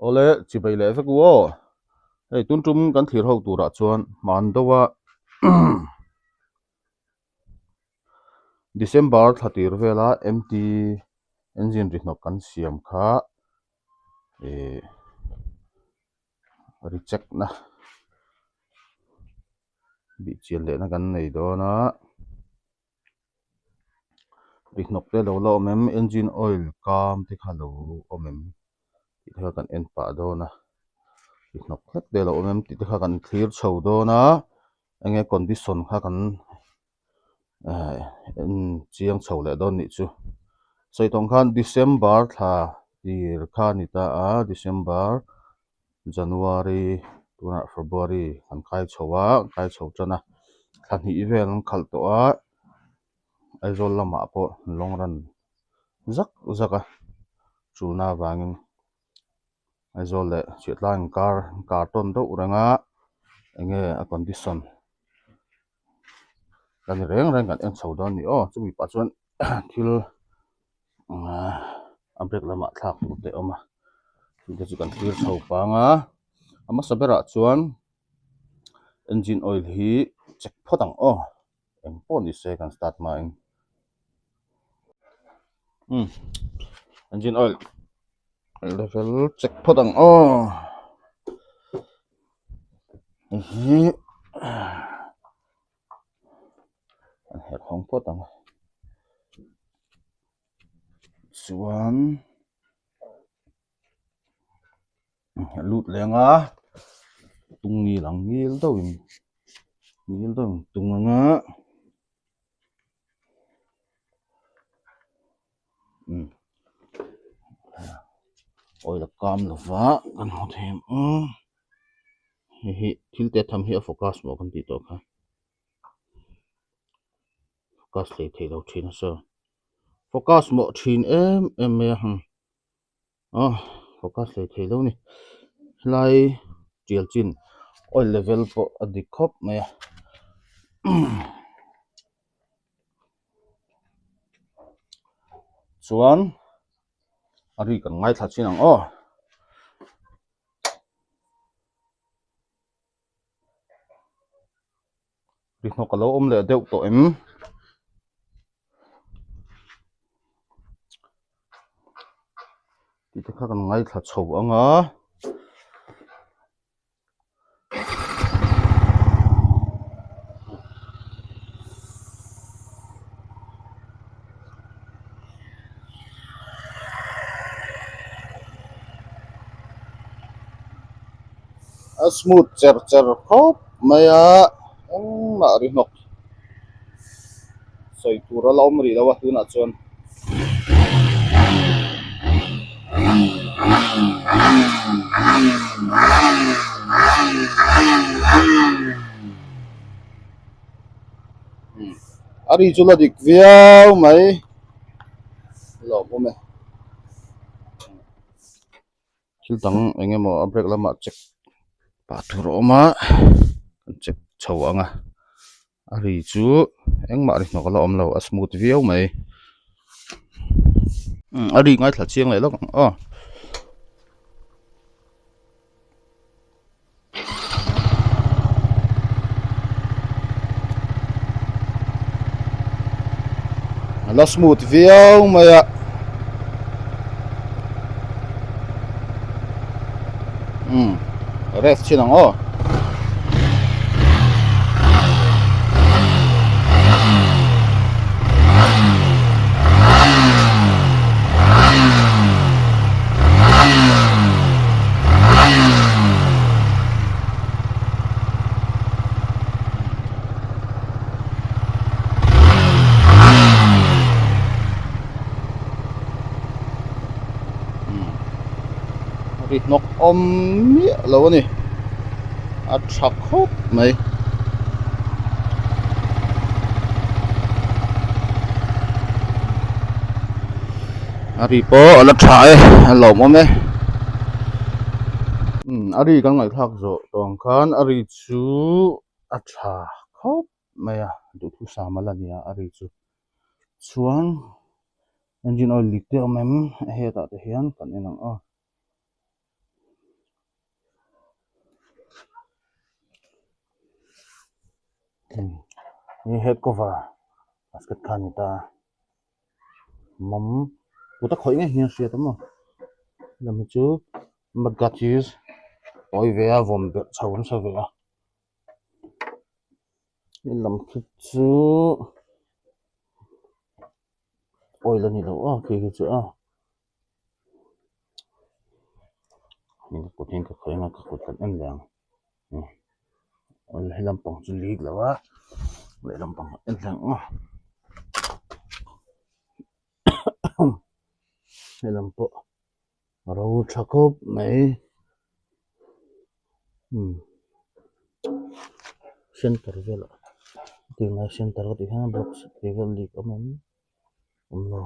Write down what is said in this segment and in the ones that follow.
ole chi bai le vek wo ei tun tum kan thlir ho tura chuan man dowa December thatir vela MT engine ri hnok kan siam kha reject na bi chial le na kan nei do na ri hnok te lo lo mem engine oil kam te kha lo omem ti kha kan en pa do na ri hnok khat de lo mem ti kha kan clear chho do na enge condition kha kan en chiang chho le don ni chu sei tong khan December tha tir kha ni ta a December January tuna February kan kai chowa kai chho chana khan hi vel khal to a aizol lama po long run zak zaka chuna wangin aizol le chetlang car ton do uranga enge a condition kan reng kan en chho don ni chumi pa chuan thil brake lama thak te oma ti chu kan clear chho pa nga ama sabera chuan engine oil hi check phodang eng pon ni se kan start ma eng engine oil level check phodang hi an her hong phodang chuan lut lenga tung ni lang ngil do tunganga oil kam lova kan ho them hi thil te tham hi focus mo kan ti to kha focus le thei lo thin so focus mo thin em me focus le thei lo ni lai chial chin oil level po adikhop me chuan ari kan ngai thla chinang ri hnok alo om le deuh to em ti kha kan ngai thla chho anga a smooth cher khop maya ma ri hnok soi tura la om ri lawa tuna chuan ari chula dik viau mai lo me thil tang engemaw a brake lama check pa tur oma check chho anga ari chu engma ri hnok ala om lo a smooth viau mai ari ngai thla chiang le lo ala smooth viau maya ref chinang ri hnok om mi lo ni a thak khop mai ari po ala thae lo mo me ari kan ngai thak zo tong khan ari chu a tha khop mai du thu samala nia ari chu chuan engine oil lik te omem he ta te hian kan enang นี่ head cover basket khan ta mom puta khoi nge hian sia tamo lam chu magatis oi ve a vom be chawun sa ve a ni lam chu oi la ni lo a ke chu a ni ko tin ka khoi nga ka ko tan en lang oi helam pang chu lik lawa le lam pang en lang a helam po ro thakop mai center vela tingna center ko tihan box legal lik amam lo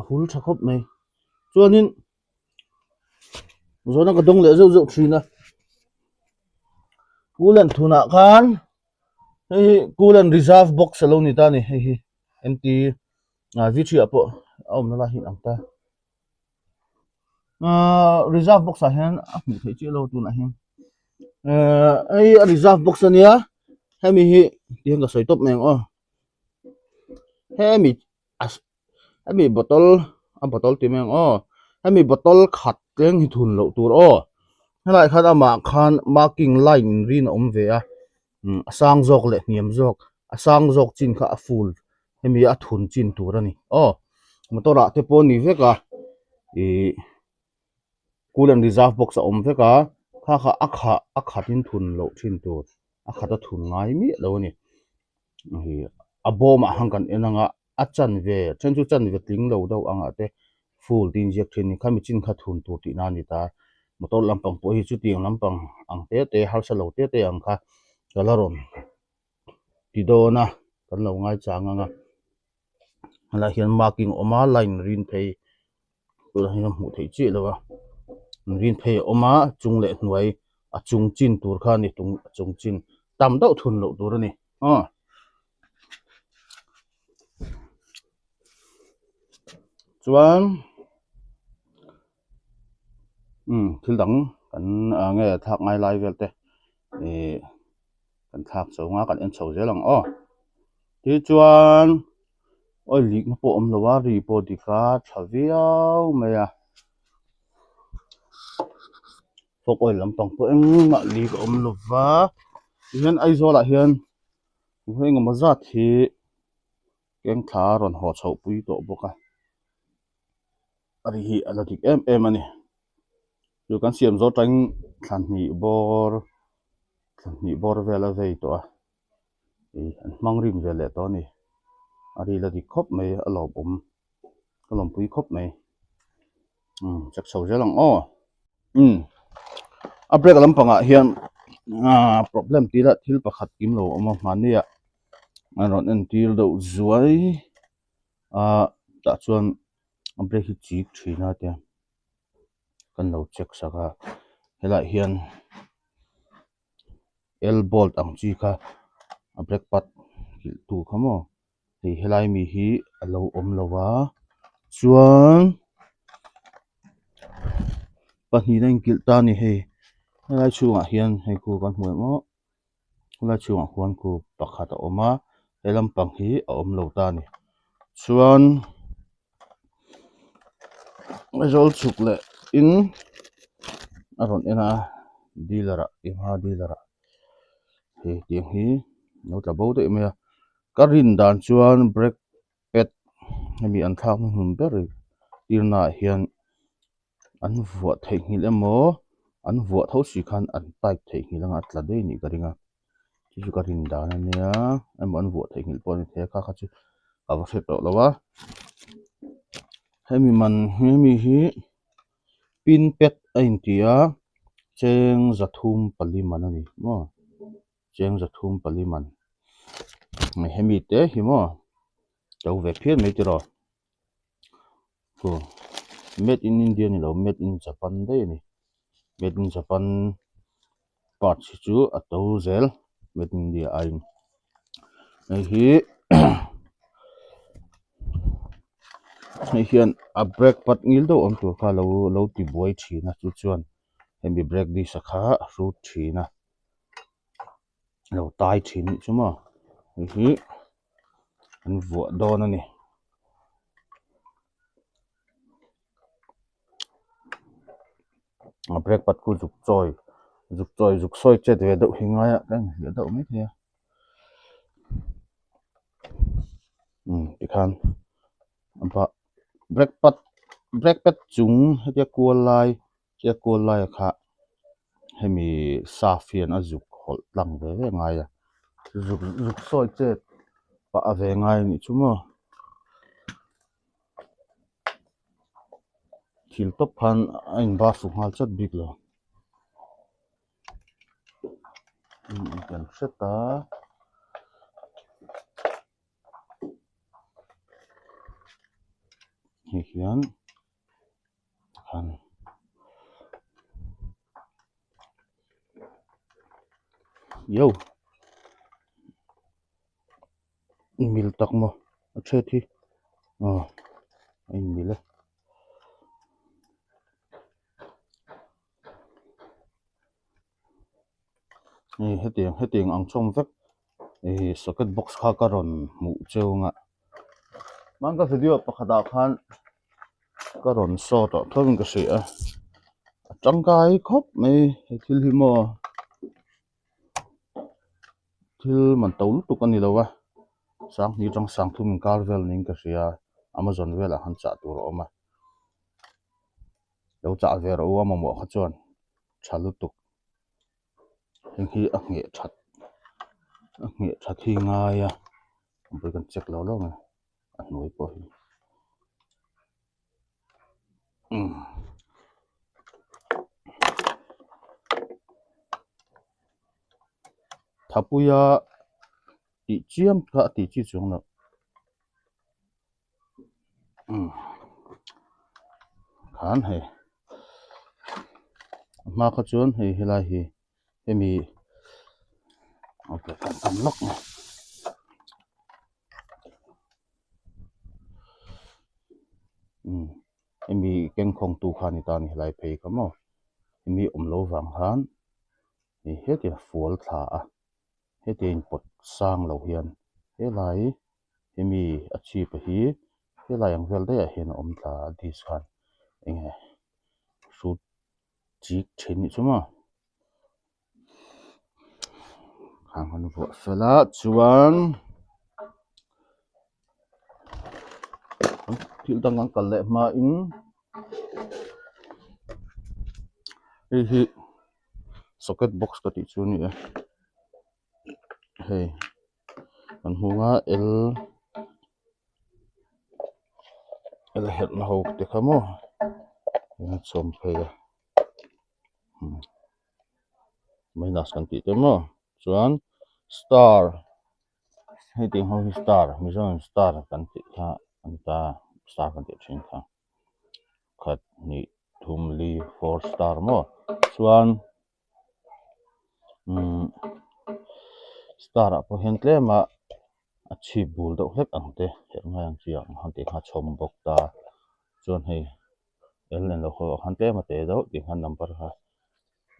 hul thakop mai chuanin zona ka dong le zo zo thina kulan thuna khan hei kulan reserve box alo ni ta ni hei empty vichi apo om na la hin angta reserve box a hian a hmu thei chi lo tu na hian ai reserve box ania hemi hi tiang ka soi top meng hemi bottle ti meng hemi bottle khat teng hi thun lo tur helai khat ama khan marking line rin om ve a asang jok le niam jok asang jok chin kha a full hemi a thun chin tur ani motora te po ni veka kulan reserve box a om veka kha akha tin thun lo thin tur akhata thun ngai mi lo ni hi aboma hangkan enanga achan ve chen chu chan ve tling lo do anga te full tin jek thin ni khami chin kha thun tur ti na ni ta motor lampang po hi chu tiang lampang ang te halsa lo te ang kha kalaron ti do na kan lo ngai changa nga hala hian marking oma line rin phei ula hian mu thei chi lawa rin phei oma chung le hnuai a chung chin tur kha ni chung chin tam do thun lo tur ani chuan thil dang kan nge thak ngai lai vel te kan thak chonga kan en chho zelang ti chuan oi lik na po om lowa ri po dika thaviau maya fok oi lampang po ma lik om lova hian aizola hian hoinga mazat hi keng thla ron ho chho pui to boka ari hi aladik em ani you kan siam zo tang thlanni bor vela vei to an mangrim vele to ni ari la dik khop mai alo bom kalom pui khop mai chak chho zelang a break lampanga hian problem tila thil pakhat kim lo oma mania aron en tir do zuai ta chuan break hi chik thina te kan lo check saka helai hian l bolt ang chi kha a break pat tu khamo hei helai mi hi alo om lowa chuan pahni len kil ta ni hei helai chunga hian hei ku kan hmu mo helai chunga huan ku pakhat a oma helampang hi a om lo ta ni chuan result chuk le in aron ena dealer hei tiang hi no ta bo de me karin dan chuan break pad hemi an thak hmun ber tirna hian an vuah thei ngil emo an vuah tho si khan an type thei ngilanga tla dei ni karinga chu karin dan ania emo an vuah thei ngil pon the kha chu ava se to lawa hemi hi pin pet a intia cheng zathum paliman ani cheng zathum paliman mai hemi te hi mo to ve phian mai tiro made in India ni lo made in Japan dei ni made in Japan part chu ato zel made in India ain hi hian a break pat ngil do om tu kha lo ti buai thina chu chuan hemi break di sakha root thina lo tai thin chuma hi an vua don ani a break pat ku juk soi che de do hingaya kan ya do mi thia tikhan amba break pat chung hetia kual lai kha hemi safian azuk hol tlang ve ngai ya juk soi che pa ave ngai ni chuma thil top phan ain ba su hal chat big lo kan seta hian kan yo mil tak mo ache thi ain mile ni hetiang ang chom vek socket box kha karon mu cheunga manga video pakhada khan karon so to thong ka sia changkai khop mai thil hi mo thil man tol tu kan ni lowa sang ni tang sang thum karvel ning ka sia amazon vela han cha tur oma lo cha ver o ama mo kha chon chalu tu hi a nge that hi nga ya boi kan check lo lo nga an noi po hi thapuya ti chiam kha ti chi chung no khan he ma kha chon he hilai hi hemi okay kan nok hemi keng khong tu khani ta ni hilai phei ka mo hemi lo wang han he hetia fual tha a hetin pot sang lo hian helai hemi achi pa hi helai ang vel de a hen tha dis khan enge su chik chen ni chuma han vo fela chuan thil dang ang kal le ma in hi socket box ka ti chu ni hey an hunga el het na ho te khamo ya chom phei minus kan ti te mo chuan star heading ho star mizon star kan ti kha anta star kan ti thin kha khat ni thumli 4 star mo chuan star po hen tle ma achi bul do hlek ang te ngai ang chiang han te kha chom bok ta chuan hei elen lo ho han te ma te do ti han number ha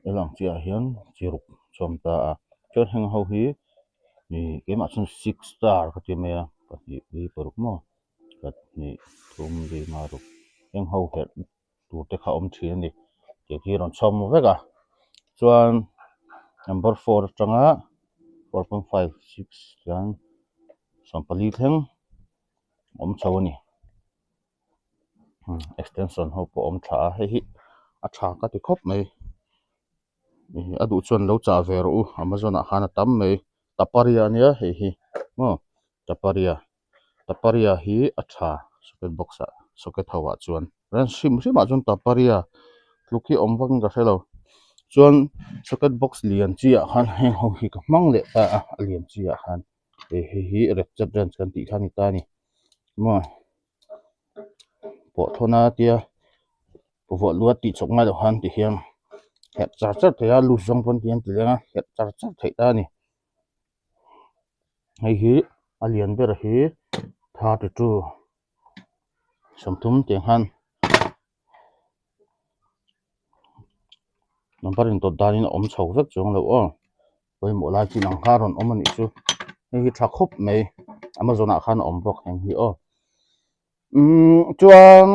elang chia hian chiruk chom ta chuan heng ho hi ni ke ma chun 6 star ka ti me pa ni poruk mo kat ni thum ri ma ru heng ho he tu te kha thin ni ke ki ron chom veka chuan number 4 tanga 4.56 chuan sampali theng chawani extension ho po tha hi a tha ka ti khop mai adu chuan lo cha ver u amazon a khana tam mai taparia nia hi mo taparia hi a tha socket box a socket hawa chuan ran sim ma chuan taparia lukhi omwang ka helo chuan socket box lian chi a khan heng ho hi ka mang le ta a lian chi a khan hi recharge kan ti khani ta ni mo po thona tia po luat ti chok ngai lo han ti hiam het char te ya lu jong pon tian ti lenga het char thei ta ni hei hi alian ber hi 32 somthum te han number in to danin om chho vek chung lo o poi mo la chi nang kharon om ani chu hi tha khop mai amazon a khan om bok heng hi o chuan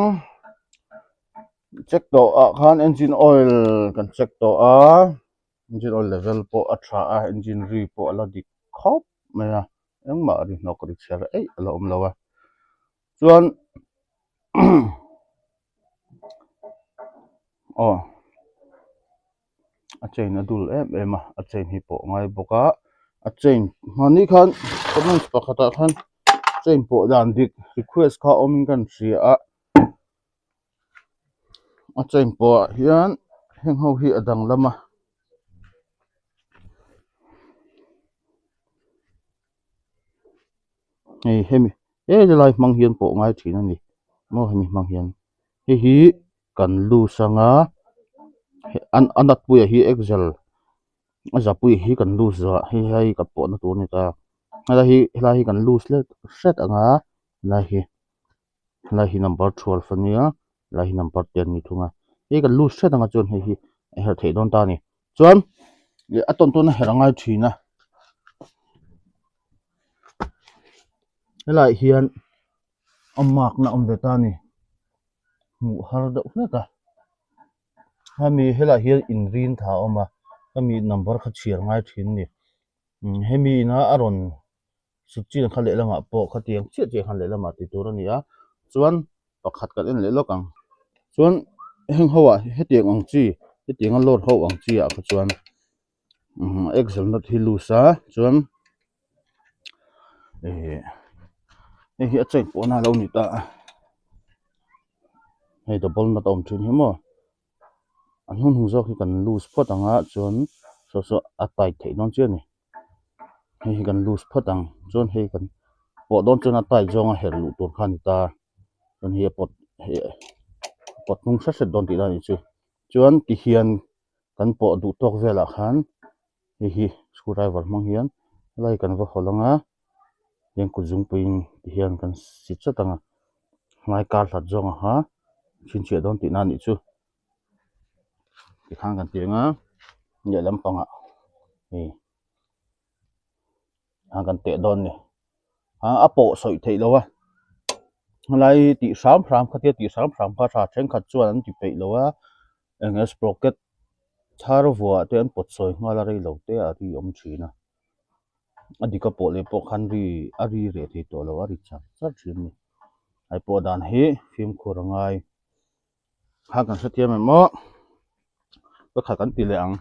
check to a khan engine oil kan check to a engine oil level po a tha a engine ri po ala dik khop mai a engma ri nok ri chher ei ala om lawa chuan a chain adul em a chain hi po ngai boka a chain mani khan comments pakhata khan chain po dan dik request kha omin kan ria a chain po hian heng ho hi adang lama ei hemi lai mang hian po ngai thin ani mo hemi mang hian hi kan lu sanga anat pui hi excel azapui hi kan lu za hi ka po na tur ni ta hala hi kan lu set anga la hi number 12 ania la hi number 10 ni thunga hi kan lu set anga chon hi her thei don ta ni chuan aton ton herangai thina hala hian amak na beta ni mu har da na ka hemi hela hian in rin tha oma hemi number kha chhiar ngai thin ni hemi na aron sukchin khale langa po khatiang che khan le lama ti tur ania chuan pakhat kan en le lokang chuan heng howa hetiang ang chi hetiang a lor ho ang chi a kha chuan excel not hi lusa chuan hi a check po na lo ni ta hei double na tom thin hi mo an hun hu zo hi kan lose phot anga chuan so atai thei non che ni hi kan lose phot ang chuan hei kan po don chuan atai zonga her lu tur khan ta chuan hi pot nung sa set don ti la ni chu chuan ti hian kan po du tok vela khan hi screwdriver mang hian lai kan va holanga yang ku jung pin ti hian kan si chatanga ngai kar hlat zonga ha chin che don ti na ni chu ti khang kan tinga ye lampanga kan te don ni apo soi thei lowa lai ti sam khatia ti sam kha tha theng khat chuan an ti pei lowa eng sprocket thar vua te an pot soi ngala rei lo te a ri om thina adika po le po khan ri ari re thei to lo ari chak thin ni ai po dan hi film khurangai ha kan satia me mo ko kha kan ti le ang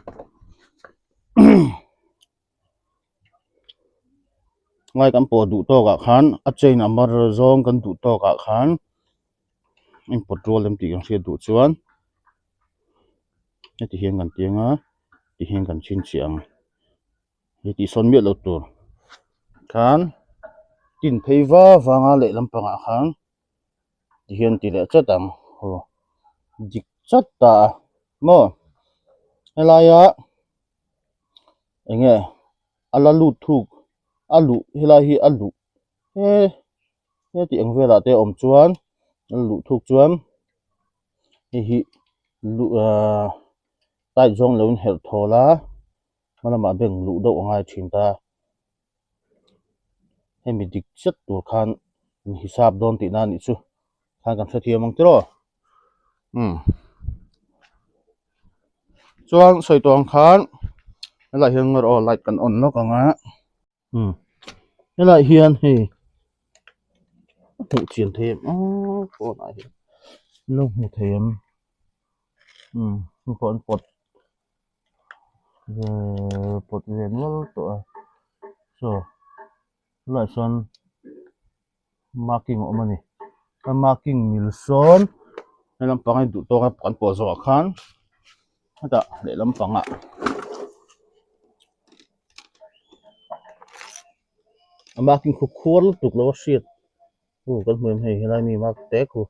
ngai kan po du to ga khan a chain amar zong kan du to ga khan in petrol lem ti kan se du chuan ti hian kan tianga ti hian kan chin chiang ti son mi lo tur khan tin pheiwa wanga le lampanga khan ti hian ti le chatang ho dik chatta mo helaya enge ala lu thuk alu helahi alu he ti engvela te om chuan alu thuk chuan hi lu tai jong lo her thola malama beng lu do ngai thinta hemi dik chat tur khan hisab don ti na ni chu khan kan sathia mang tro chuan soi tong khan la hian ngor light kan on lo kanga la hian he hu chian them ko na hi lo hu them pot ven wal to so la son marking omani ka marking milson lam pangai du to ka kan po zo khan hata le lam panga marking khu khol tuk lo shit kan hmem hei helai mi mark te khu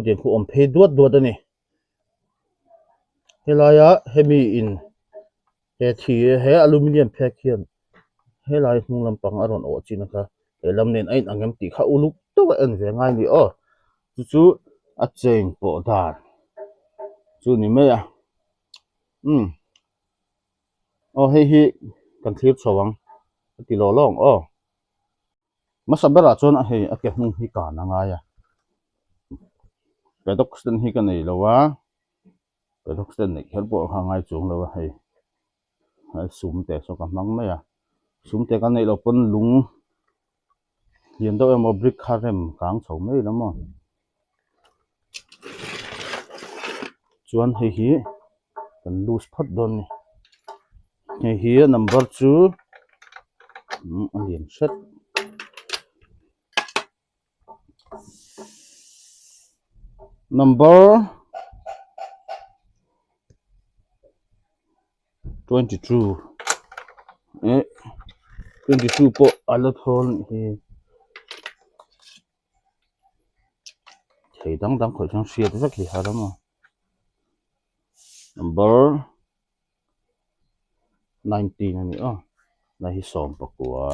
den khu om phe duat ani helaya hemi in he aluminium pack hian helai hung lam pang aron o china kha lam nen ain angem ti kha uluk to en ve ngai ni chu a chain po dar chu ni me hei hi kan thlir chawang ti lo long masabera chon hei ake hnung hi ka na nga ya pedoxten hi kan nei lowa pedoxten nei khelpo kha ngai chung lowa hei sumte so ka mang mai ya sumte kan nei lo pon lung hian do emo brick kharem kang chho mai lamo chuan hei hi kan loose phat don ni hei hi number 2 alian set number 22 22 po alot hol hi thei dang dang khoi chang sia ta ki haramo number 19 ani na hi som pakua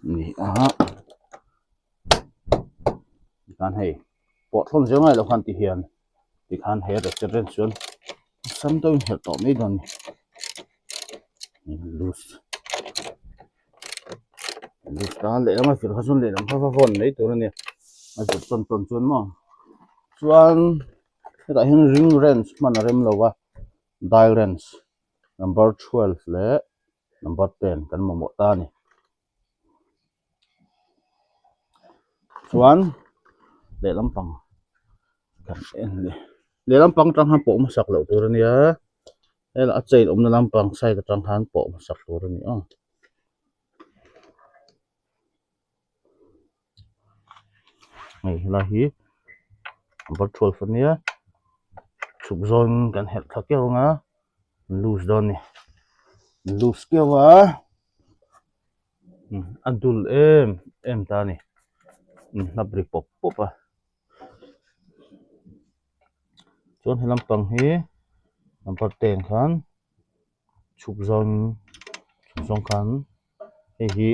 ni kan hei po thon jongai lo khan ti hian ti khan he restaurant chuan sam to her to me don loose ta le ma fir khasun le lam pha phon nei tur ni a ton chuan mo chuan ta hin ring range man rem lowa dial range number 12 le number 10 kan mo ta ni chuan le lampang kan en le lampang tang han po ma sak lo tur ni a el a chain na lampang sai ka tang han po ma sak tur ni nei la hi number 12 ania chuk zon kan help thakeu nga loose don ni loose kewa adul em ta ni na brick pop a chon helam pang hi number 10 khan chuk zon kan hi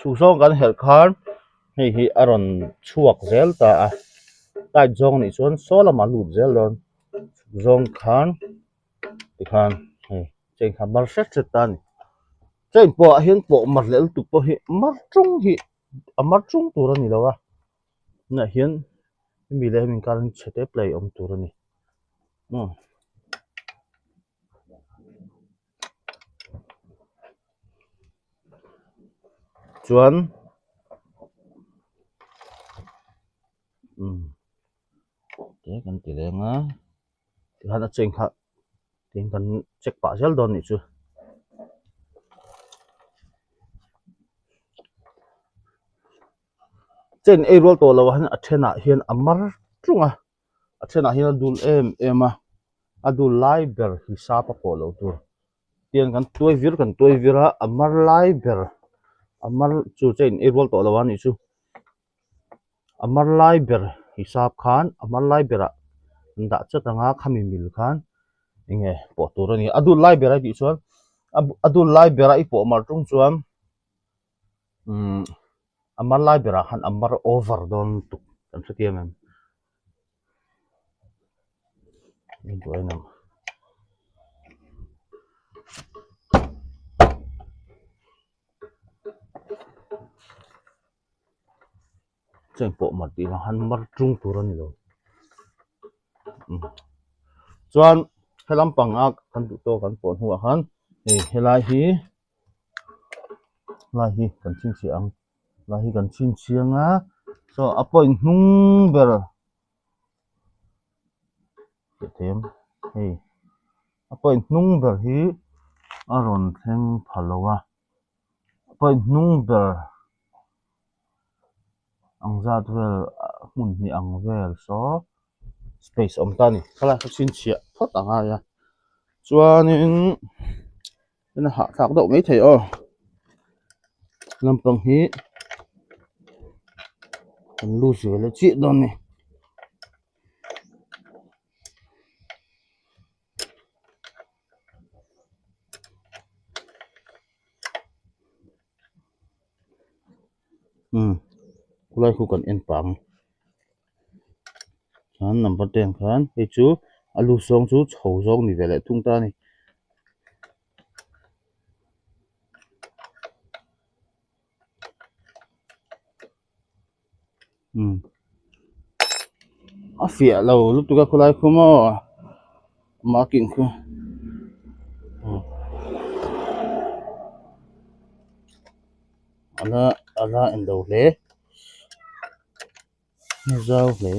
chuk zon kan help khan hi aron chuak zel ta a tai jong ni chon sola ma lut zel don zong khan ti khan chen kha mar set ta ni chen po hian po mar lel tu po hi mar chung tur ani lawa na hian mi le min kan chete play tur ani chuan te kan ti lenga ti hana chen kha tin kan check pa zel don ni chu chen e rol to lawa han athena hian amar chunga athena hian dul ema adul lai ber hisap ko lo tur tian kan toy vira amar lai ber amar chu chen e rol to lawa ni chu amar lai ber hisap khan amar lai bera da chatanga khami mil khan inge po tur ani adul lai bera ti chuan adul lai bera i po mar tung chuan amar lai bera han amar over don tu kan thatiam ni doinam chen po mar ti han mar tung tur ani lo chuan helam panga kan tu to kan pon huwa han helai hi kan chin chiang la hi kan chin chianga so appoint hnung ber tem appoint hnung ber hi aron thleng phalowa appoint hnung ber angzat vel mun ni angvel so space om tani khala chin chia thot anga ya chuanin ina ha thak do mai thei lampang hi kan loose vele chi don ni kulai khu kan en pang khan number 10 khan he chu alu song chu chho zong ni vele tung ta ni a fia lo lu tu ka khulai khumo making khu ala endo le ni zau le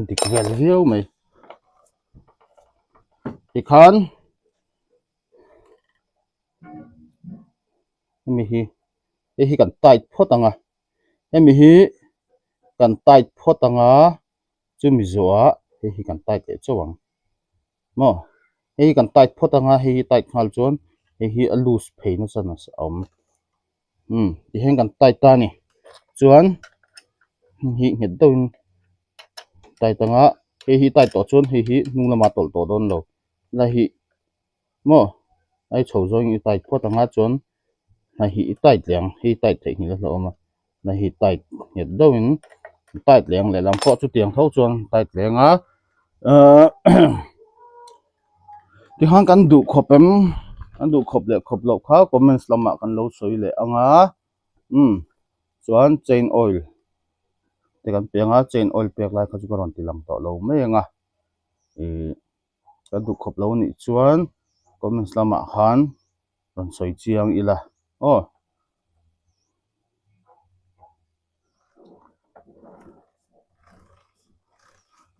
dik vel viu mai ikhan mi hi kan tight photanga mi hi kan tight photanga chu mi zoa hi kan tight te chawang mo hi kan tight photanga hi tight khal chon hi a loose pheina chana om hi hen kan tight ta ni chuan hi het doin tight tanga hi tight to chon hi nung lama tol to don lo la hi mo ai chho zong i tight photanga chon na hi tight liang hi tight thei ni la lo ma na hi tight het doin tight liang le lam pho chu tiang tho chuan tight lenga ti hang kan du khopem an du khop le khop lo kha comments lama kan lo soi le anga chuan chain oil te kan penga chain oil pek lai kha chu ron ti lam to lo menga kan du khop lo ni chuan comments lama khan ron soi chiang ila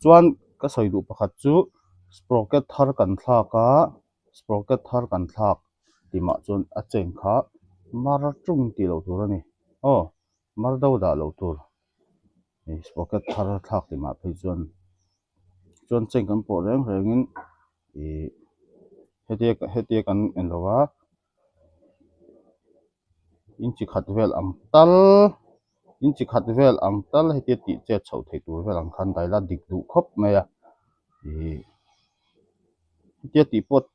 chuan ka soi du pakhat chu sprocket thar kan thlaka sprocket thar kan thlak tima chuan a chain kha mar tung ti lo tur ani mar do da lo tur sprocket thar thlak tima phei chuan chain kan po reng rengin hetia kan en lowa inchi khat vel ang tal hetia ti che chho thei tur vel ang khan daila dik du khop mai a hetia ti pot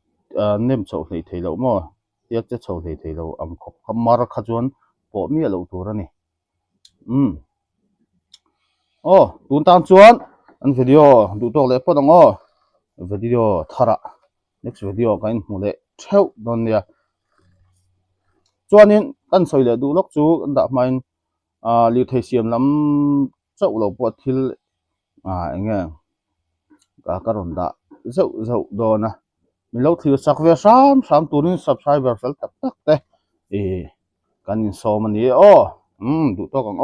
nem chho thei lo mo tia che chho thei lo ang khop khamar kha chuan po mi lo tur ani tun tan chuan an video du tok le podang video thara next video kain mule theu don nia chuanin kan soi le du lok chu da main li thei siam lam chau lo po thil enge ka ron da zau dona mi lo thil sak ve sam turin subscriber fel tak te kan in som ani du tok ang